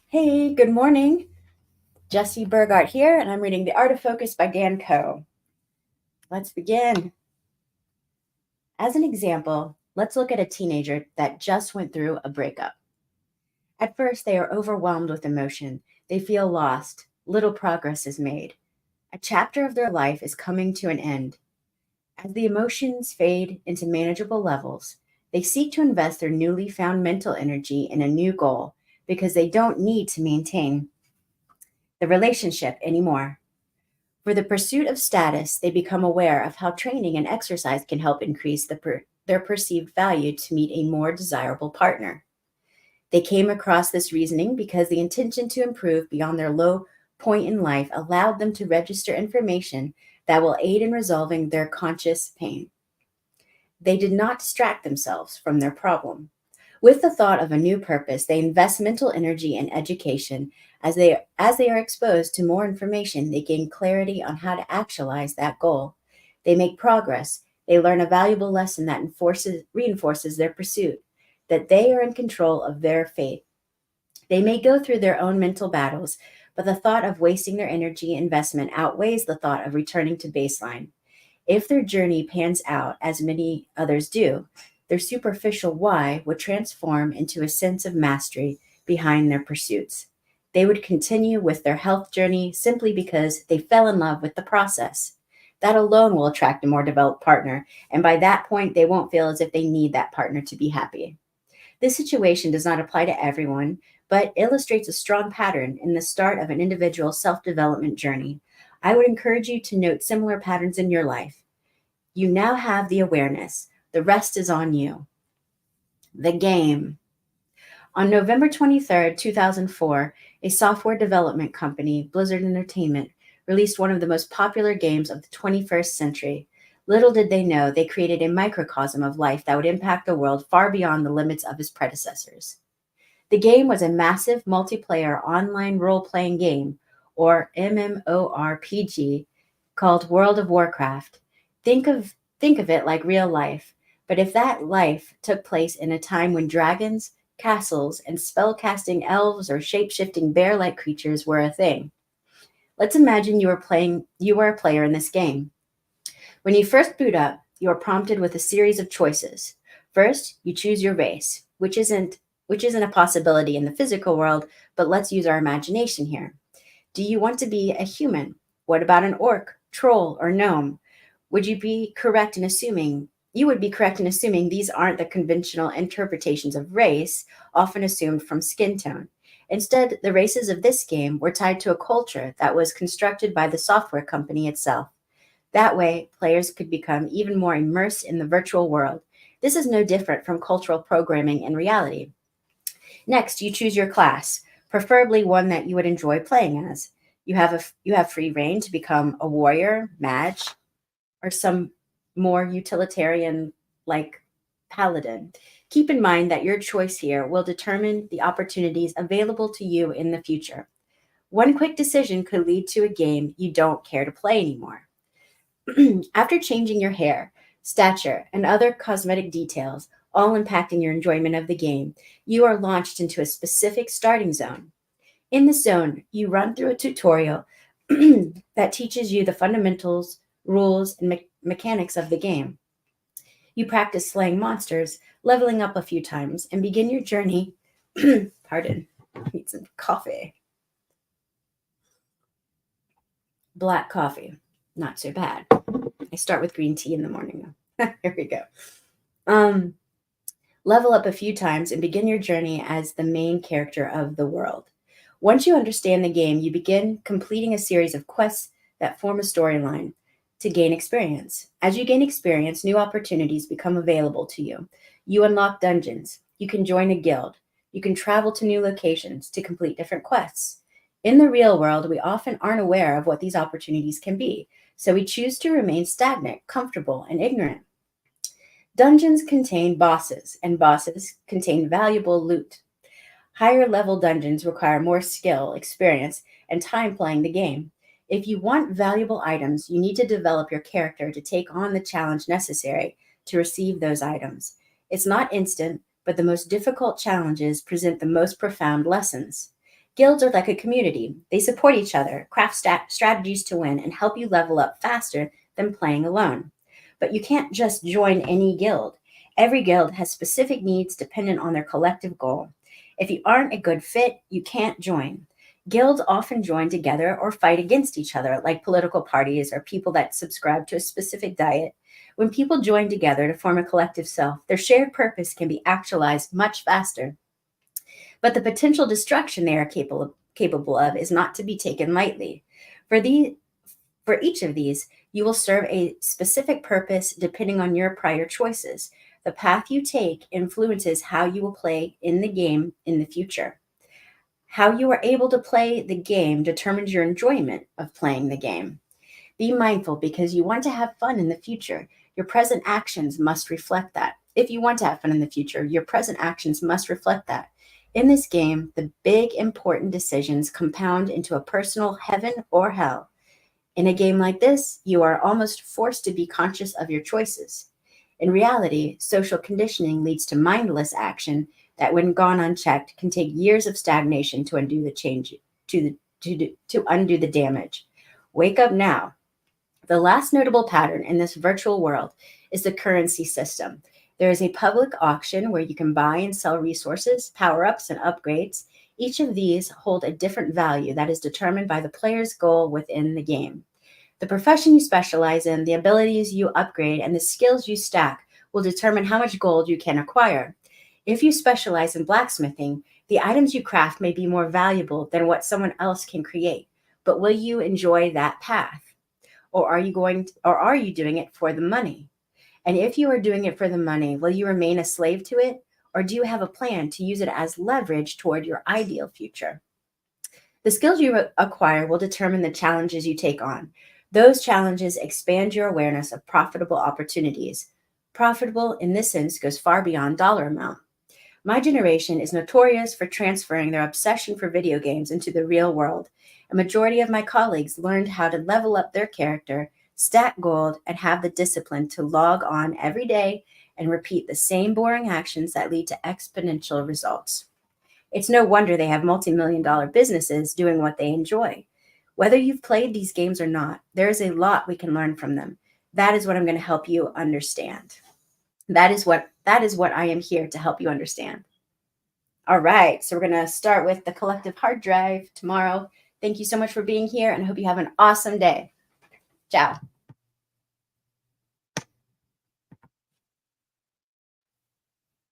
Hey, good morning. Jesse Burgart here, and I'm reading The Art of Focus by Dan Coe. Let's begin. As an example, let's look at a teenager that just went through a breakup. At first, they are overwhelmed with emotion. They feel lost. Little progress is made. A chapter of their life is coming to an end. As the emotions fade into manageable levels, they seek to invest their newly found mental energy in a new goal because they don't need to maintain the relationship anymore. For the pursuit of status, they become aware of how training and exercise can help increase their perceived value to meet a more desirable partner. They came across this reasoning because the intention to improve beyond their low point in life allowed them to register information that will aid in resolving their conscious pain. They did not distract themselves from their problem. With the thought of a new purpose, they invest mental energy in education. As they are exposed to more information, they gain clarity on how to actualize that goal. They make progress. They learn a valuable lesson that reinforces their pursuit, that they are in control of their fate. They may go through their own mental battles, but the thought of wasting their energy investment outweighs the thought of returning to baseline. If their journey pans out, as many others do, their superficial why would transform into a sense of mastery behind their pursuits. They would continue with their health journey simply because they fell in love with the process. That alone will attract a more developed partner, and by that point, they won't feel as if they need that partner to be happy. This situation does not apply to everyone, but illustrates a strong pattern in the start of an individual's self development journey. I would encourage you to note similar patterns in your life. You now have the awareness. The rest is on you. The game. On November 23rd, 2004, a software development company, Blizzard Entertainment, released one of the most popular games of the 21st century. Little did they know they created a microcosm of life that would impact the world far beyond the limits of its predecessors. The game was a massive multiplayer online role playing game, or MMORPG, called World of Warcraft. Think of it like real life, but if that life took place in a time when dragons, castles, and spell-casting elves or shape-shifting bear-like creatures were a thing. Let's imagine you are a player in this game. When you first boot up, you are prompted with a series of choices. First, you choose your race, which isn't a possibility in the physical world, but let's use our imagination here. Do you want to be a human? What about an orc, troll, or gnome? You would be correct in assuming these aren't the conventional interpretations of race, often assumed from skin tone. Instead, the races of this game were tied to a culture that was constructed by the software company itself. That way, players could become even more immersed in the virtual world. This is no different from cultural programming in reality. Next, you choose your class, preferably one that you would enjoy playing as. You have free reign to become a warrior, mage, or some more utilitarian like paladin. Keep in mind that your choice here will determine the opportunities available to you in the future. One quick decision could lead to a game you don't care to play anymore. After changing your hair, stature, and other cosmetic details, all impacting your enjoyment of the game, you are launched into a specific starting zone. In this zone, you run through a tutorial that teaches you the fundamentals, rules, and mechanics of the game. You practice slaying monsters, leveling up a few times, and begin your journey. Pardon, I need some coffee. Black coffee, not so bad. I start with green tea in the morning. Here we go. Um, Level up a few times and begin your journey as the main character of the world. Once you understand the game, you begin completing a series of quests that form a storyline to gain experience. As you gain experience, new opportunities become available to you. You unlock dungeons. You can join a guild. You can travel to new locations to complete different quests. In the real world, we often aren't aware of what these opportunities can be, so we choose to remain stagnant, comfortable, and ignorant. Dungeons contain bosses, and bosses contain valuable loot. Higher level dungeons require more skill, experience, and time playing the game. If you want valuable items, you need to develop your character to take on the challenge necessary to receive those items. It's not instant, but the most difficult challenges present the most profound lessons. Guilds are like a community. They support each other, craft strategies to win, and help you level up faster than playing alone. But you can't just join any guild. Every guild has specific needs dependent on their collective goal. If you aren't a good fit, you can't join. Guilds often join together or fight against each other, like political parties or people that subscribe to a specific diet. When people join together to form a collective self, their shared purpose can be actualized much faster. But the potential destruction they are capable of is not to be taken lightly. For, the, for each of these, you will serve a specific purpose depending on your prior choices. The path you take influences how you will play in the game in the future. How you are able to play the game determines your enjoyment of playing the game. Be mindful because you want to have fun in the future. Your present actions must reflect that. If you want to have fun in the future, your present actions must reflect that. In this game, the big important decisions compound into a personal heaven or hell. In a game like this, you are almost forced to be conscious of your choices. In reality, social conditioning leads to mindless action that, when gone unchecked, can take years of stagnation to undo the change to undo the damage. Wake up now. The last notable pattern in this virtual world is the currency system. There is a public auction where you can buy and sell resources, power-ups, and upgrades. Each of these hold a different value that is determined by the player's goal within the game. The profession you specialize in, the abilities you upgrade, and the skills you stack will determine how much gold you can acquire. If you specialize in blacksmithing, the items you craft may be more valuable than what someone else can create. But will you enjoy that path? Or are you doing it for the money? And if you are doing it for the money, will you remain a slave to it? Or do you have a plan to use it as leverage toward your ideal future? The skills you acquire will determine the challenges you take on. Those challenges expand your awareness of profitable opportunities. Profitable in this sense goes far beyond dollar amount. My generation is notorious for transferring their obsession for video games into the real world. A majority of my colleagues learned how to level up their character, stack gold, and have the discipline to log on every day and repeat the same boring actions that lead to exponential results. It's no wonder they have multi-million-dollar businesses doing what they enjoy. Whether you've played these games or not, there is a lot we can learn from them. That is what I'm going to help you understand. That is what I am here to help you understand. All right, so we're going to start with the collective hard drive tomorrow. Thank you so much for being here, and I hope you have an awesome day. Ciao.